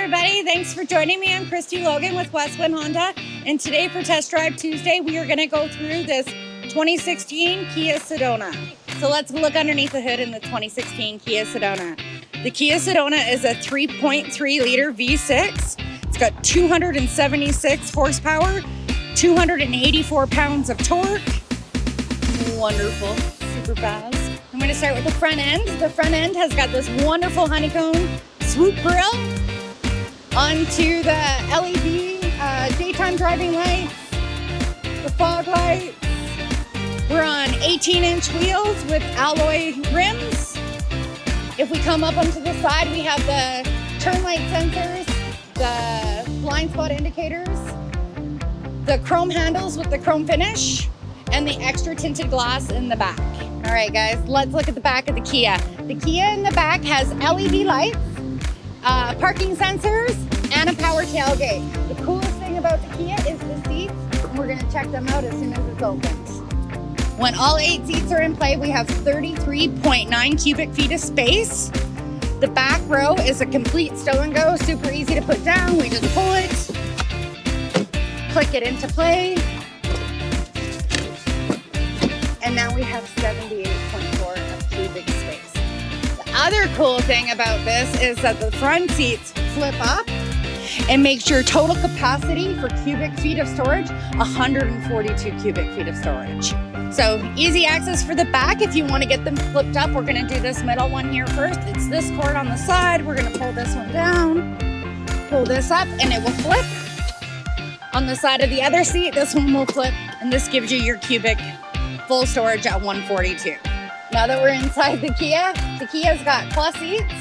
everybody, thanks for joining me. I'm Kristy Logan with Westwind Honda, and today for Test Drive Tuesday, we are going to go through this 2016 Kia Sedona. So let's look underneath the hood in the 2016 Kia Sedona. The Kia Sedona is a 3.3 liter V6. It's got 276 horsepower, 284 pounds of torque. Wonderful, super fast. I'm going to start with the front end. The front end has got this wonderful honeycomb swoop grille onto the LED daytime driving lights, the fog lights. We're on 18-inch wheels with alloy rims. If we come up onto the side, we have the turn light sensors, the blind spot indicators, the chrome handles with the chrome finish, and the extra tinted glass in the back. All right, guys, let's look at the back of the Kia. The Kia in the back has LED lights, parking sensors, and a power tailgate. The coolest thing about the Kia is the seats, and we're gonna check them out as soon as it's opened. When all 8 seats are in play, we have 33.9 cubic feet of space. The back row is a complete stow and go, super easy to put down. We just pull it, click it into play, and now we have 78.4 of cubic space. The other cool thing about this is that the front seats flip up and makes your total capacity for cubic feet of storage 142 cubic feet of storage. So easy access for the back. If you want to get them flipped up, we're going to do this middle one here first. It's this cord on the side. We're going to pull this one down, pull this up, and it will flip. On the side of the other seat, this one will flip, and this gives you your cubic full storage at 142. Now that we're inside the Kia's got cloth seats.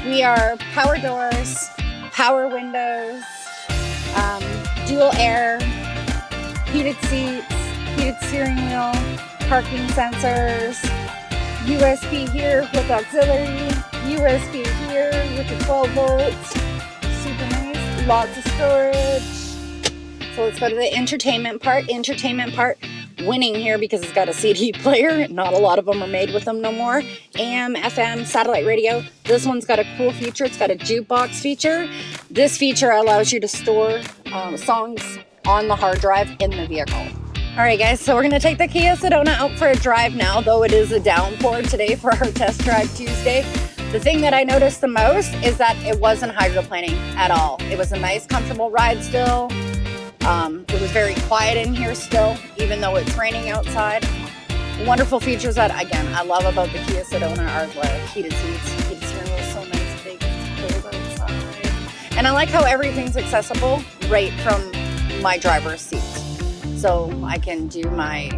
We are power doors, power windows, dual air, heated seats, heated steering wheel, parking sensors, USB here with auxiliary, USB here with the 12 volts. Super nice, lots of storage. So let's go to the entertainment part. Entertainment part winning here because it's got a CD player. Not a lot of them are made with them no more. AM, FM, satellite radio. This one's got a cool feature. It's got a jukebox feature. This feature allows you to store songs on the hard drive in the vehicle. All right, guys, so we're going to take the Kia Sedona out for a drive now, though it is a downpour today for our Test Drive Tuesday. The thing that I noticed the most is that it wasn't hydroplaning at all. It was a nice, comfortable ride still. It was very quiet in here still, even though it's raining outside. Wonderful features that, again, I love about the Kia Sedona are the heated seats. Heated steering wheel is so nice, big, it's cold outside. And I like how everything's accessible right from my driver's seat. So I can do my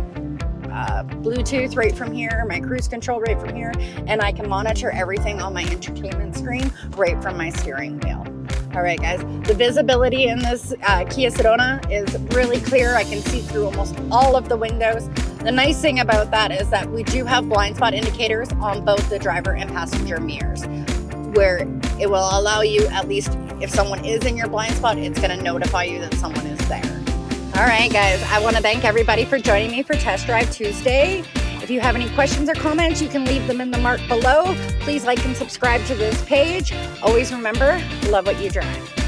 Bluetooth right from here, my cruise control right from here, and I can monitor everything on my entertainment screen right from my steering wheel. All right, guys, the visibility in this Kia Sedona is really clear. I can see through almost all of the windows. The nice thing about that is that we do have blind spot indicators on both the driver and passenger mirrors, where it will allow you, at least if someone is in your blind spot, it's going to notify you that someone is there. All right, guys, I want to thank everybody for joining me for Test Drive Tuesday. If you have any questions or comments, you can leave them in the mark below. Please like and subscribe to this page. Always remember, love what you drive.